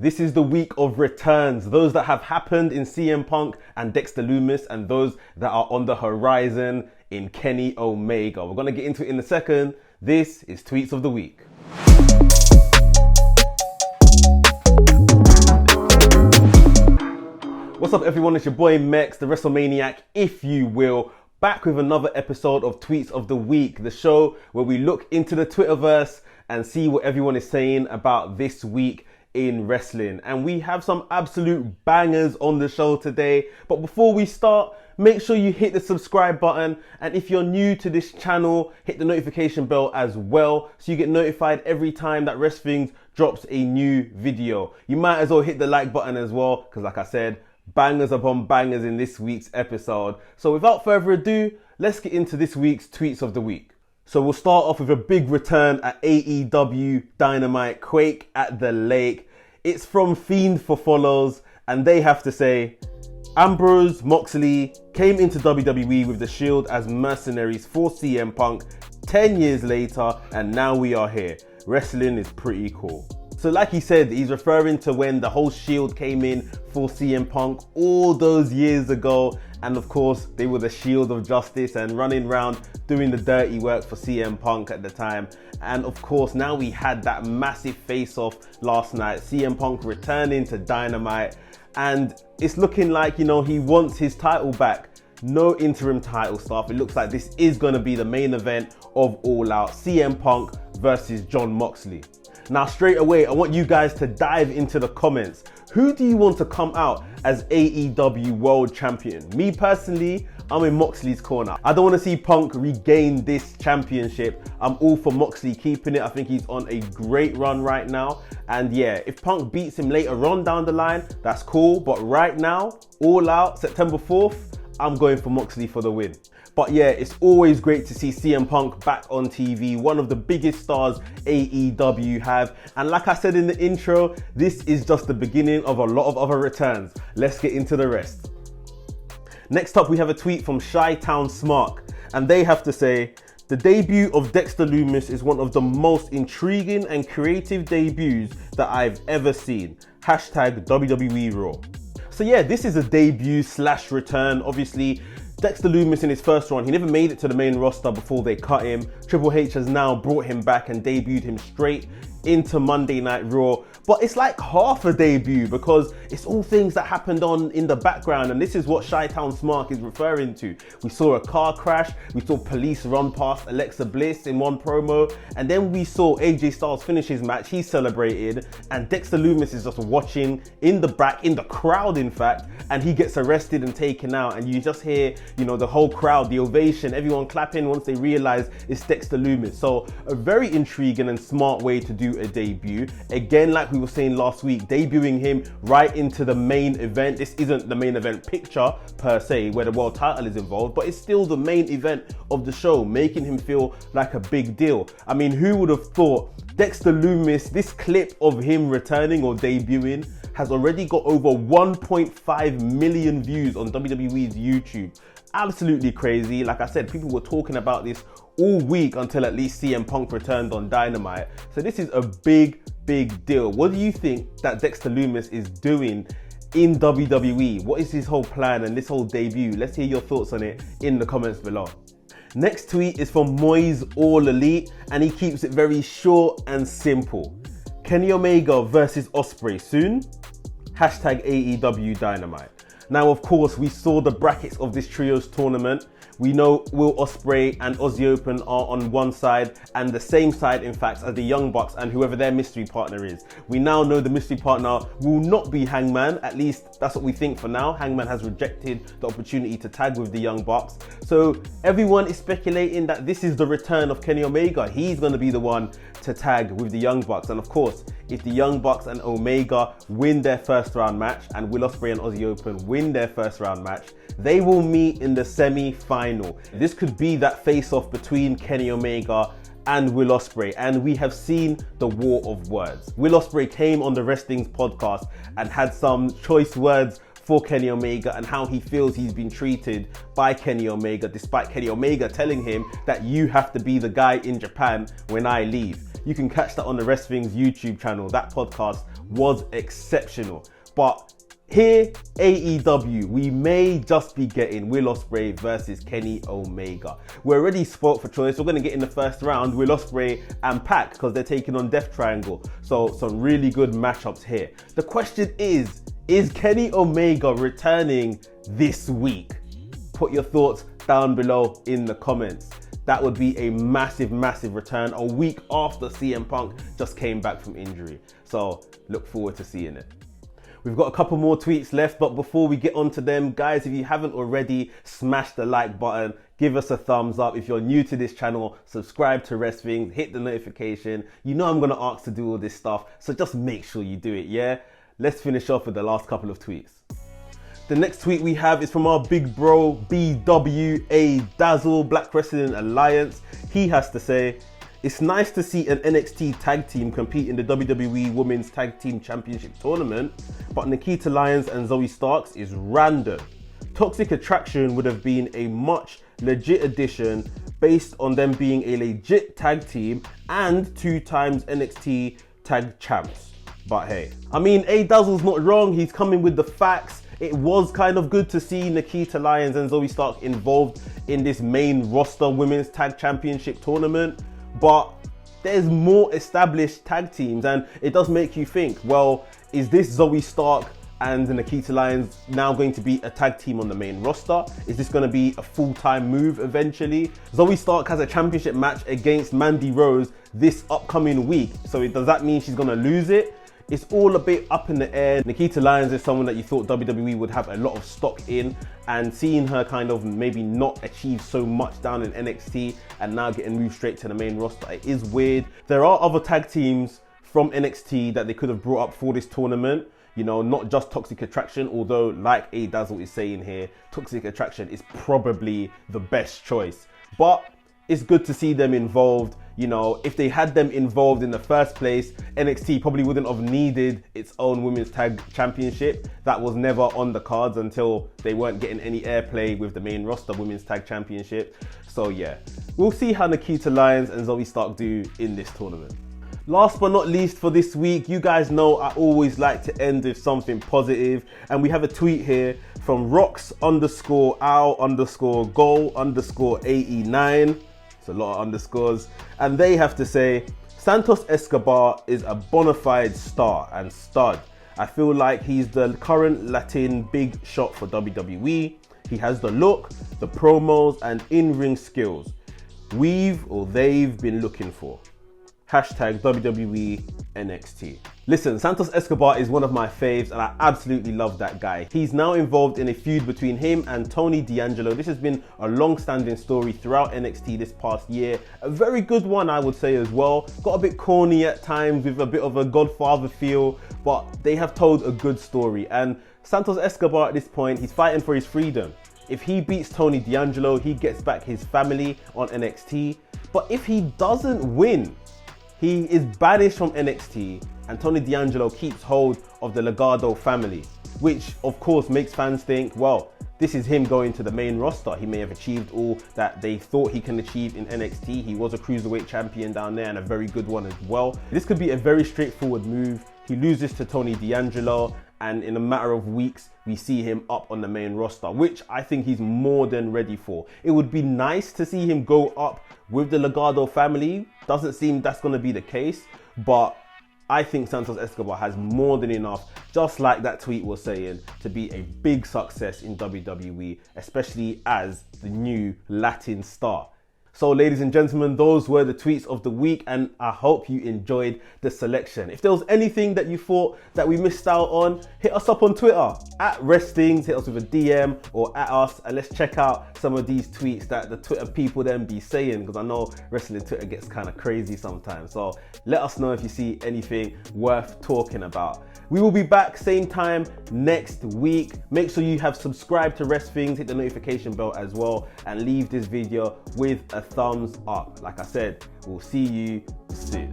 This is the week of returns, those that have happened in CM Punk and Dexter Loomis, and those that are on the horizon in Kenny Omega. We're going to get into it in a second. This is Tweets of the Week. What's up everyone, it's your boy Mex, the WrestleManiac, if you will, back with another episode of Tweets of the Week, the show where we look into the Twitterverse and see what everyone is saying about this week in wrestling. And we have some absolute bangers on the show today. But before we start, make sure you hit the subscribe button. And if you're new to this channel, hit the notification bell as well, so you get notified every time that WRESTHINGS drops a new video. You might as well hit the like button as well, because like I said, bangers upon bangers in this week's episode. So without further ado, let's get into this week's Tweets of the Week. So we'll start off with a big return at AEW Dynamite, Quake at the Lake. It's from Fiend for Follows, and they have to say, Ambrose Moxley came into WWE with the Shield as mercenaries for CM Punk 10 years later, and now we are here. Wrestling is pretty cool. So like he said, he's referring to when the whole Shield came in for CM Punk all those years ago. And of course, they were the Shield of Justice and running around doing the dirty work for CM Punk at the time. And of course, now we had that massive face-off last night. CM Punk returning to Dynamite. And it's looking like, you know, he wants his title back. No interim title stuff. It looks like this is going to be the main event of All Out. CM Punk versus Jon Moxley. Now straight away, I want you guys to dive into the comments. Who do you want to come out as AEW World Champion? Me personally, I'm in Moxley's corner. I don't want to see Punk regain this championship. I'm all for Moxley keeping it. I think he's on a great run right now. And yeah, if Punk beats him later on down the line, that's cool. But right now, All Out, September 4th, I'm going for Moxley for the win. But yeah, it's always great to see CM Punk back on TV, one of the biggest stars AEW have. And like I said in the intro, this is just the beginning of a lot of other returns. Let's get into the rest. Next up, we have a tweet from Chi-Town Smark, and they have to say, the debut of Dexter Loomis is one of the most intriguing and creative debuts that I've ever seen. Hashtag WWE Raw. So yeah, this is a debut / return. Obviously, Dexter Loomis in his first run, he never made it to the main roster before they cut him. Triple H has now brought him back and debuted him straight into Monday Night Raw. But it's like half a debut because it's all things that happened on in the background, and this is what Chi-Town Smark is referring to. We saw a car crash, we saw police run past Alexa Bliss in one promo, and then we saw AJ Styles finish his match, he celebrated, and Dexter Loomis is just watching in the back, in the crowd in fact, and he gets arrested and taken out, and you just hear, you know, the whole crowd, the ovation, everyone clapping once they realize it's Dexter Loomis. So a very intriguing and smart way to do a debut. Again, like we were saying last week, debuting him right into the main event. This isn't the main event picture per se where the world title is involved, but it's still the main event of the show, making him feel like a big deal. I mean, who would have thought Dexter Loomis, this clip of him returning or debuting has already got over 1.5 million views on WWE's YouTube. Absolutely crazy. Like I said, people were talking about this all week until at least CM Punk returned on Dynamite. So this is a big deal. What do you think that Dexter Loomis is doing in WWE? What is his whole plan and this whole debut? Let's hear your thoughts on it in the comments below. Next tweet is from Moise All Elite, and he keeps it very short and simple. Kenny Omega versus Ospreay soon? Hashtag AEW Dynamite. Now, of course, we saw the brackets of this trios tournament. We know Will Ospreay and Aussie Open are on one side, and the same side, in fact, as the Young Bucks and whoever their mystery partner is. We now know the mystery partner will not be Hangman. At least that's what we think for now. Hangman has rejected the opportunity to tag with the Young Bucks. So everyone is speculating that this is the return of Kenny Omega. He's going to be the one to tag with the Young Bucks. And of course, if the Young Bucks and Omega win their first round match, and Will Ospreay and Aussie Open win their first round match, they will meet in the semi-final. This could be that face-off between Kenny Omega and Will Ospreay, and we have seen the war of words. Will Ospreay came on the WRESTHINGS podcast and had some choice words for Kenny Omega and how he feels he's been treated by Kenny Omega, despite Kenny Omega telling him that you have to be the guy in Japan when I leave. You can catch that on the WRESTHINGS YouTube channel. That podcast was exceptional. But here, AEW, we may just be getting Will Ospreay versus Kenny Omega. We're already spoiled for choice. We're going to get in the first round Will Ospreay and Pac because they're taking on Death Triangle. So some really good matchups here. The question is Kenny Omega returning this week? Put your thoughts down below in the comments. That would be a massive, massive return a week after CM Punk just came back from injury. So look forward to seeing it. We've got a couple more tweets left, but before we get onto them, guys, if you haven't already, smash the like button, give us a thumbs up. If you're new to this channel, subscribe to WRESTHINGS, hit the notification. You know I'm going to ask to do all this stuff, so just make sure you do it, yeah? Let's finish off with the last couple of tweets. The next tweet we have is from our big bro, BWA Dazzle, Black Wrestling Alliance. He has to say, it's nice to see an NXT tag team compete in the WWE Women's Tag Team Championship Tournament, but Nikita Lyons and Zoe Starks is random. Toxic Attraction would have been a much legit addition based on them being a legit tag team and 2 times NXT tag champs. But hey, I mean, Dazzle's not wrong. He's coming with the facts. It was kind of good to see Nikita Lyons and Zoe Stark involved in this main roster Women's Tag Championship Tournament. But there's more established tag teams, and it does make you think, well, is this Zoe Stark and Nikita Lyons now going to be a tag team on the main roster? Is this going to be a full-time move eventually? Zoe Stark has a championship match against Mandy Rose this upcoming week, so does that mean she's going to lose it? It's all a bit up in the air. Nikita Lyons is someone that you thought WWE would have a lot of stock in, and seeing her kind of maybe not achieve so much down in NXT and now getting moved straight to the main roster, it is weird. There are other tag teams from NXT that they could have brought up for this tournament. You know, not just Toxic Attraction, although like Dazzle is saying here, Toxic Attraction is probably the best choice. But it's good to see them involved. You know, if they had them involved in the first place, NXT probably wouldn't have needed its own Women's Tag Championship. That was never on the cards until they weren't getting any airplay with the main roster Women's Tag Championship. So yeah, we'll see how Nikita Lyons and Zoe Stark do in this tournament. Last but not least for this week, you guys know I always like to end with something positive, and we have a tweet here from Rox_Al_Goal_AE9. It's a lot of underscores, and they have to say, Santos Escobar is a bona fide star and stud. I feel like he's the current Latin big shot for WWE. He has the look, the promos, and in-ring skills they've been looking for. Hashtag WWE NXT. Listen, Santos Escobar is one of my faves, and I absolutely love that guy. He's now involved in a feud between him and Tony D'Angelo. This has been a long-standing story throughout NXT this past year. A very good one, I would say, as well. Got a bit corny at times with a bit of a Godfather feel, but they have told a good story. And Santos Escobar at this point, he's fighting for his freedom. If he beats Tony D'Angelo, he gets back his family on NXT. But if he doesn't win, he is banished from NXT, and Tony D'Angelo keeps hold of the Legado family, which of course makes fans think, well, this is him going to the main roster. He may have achieved all that they thought he can achieve in NXT. He was a cruiserweight champion down there, and a very good one as well. This could be a very straightforward move. He loses to Tony D'Angelo, and in a matter of weeks, we see him up on the main roster, which I think he's more than ready for. It would be nice to see him go up with the Legado family. Doesn't seem that's going to be the case, but I think Santos Escobar has more than enough, just like that tweet was saying, to be a big success in WWE, especially as the new Latin star. So ladies and gentlemen, those were the tweets of the week, and I hope you enjoyed the selection. If there was anything that you thought that we missed out on, hit us up on Twitter at WRESTHINGS, hit us with a DM or at us, and let's check out some of these tweets that the Twitter people then be saying, because I know wrestling Twitter gets kind of crazy sometimes. So let us know if you see anything worth talking about. We will be back same time next week. Make sure you have subscribed to WRESTHINGS, hit the notification bell as well, and leave this video with a thumbs up. Like I said, we'll see you soon.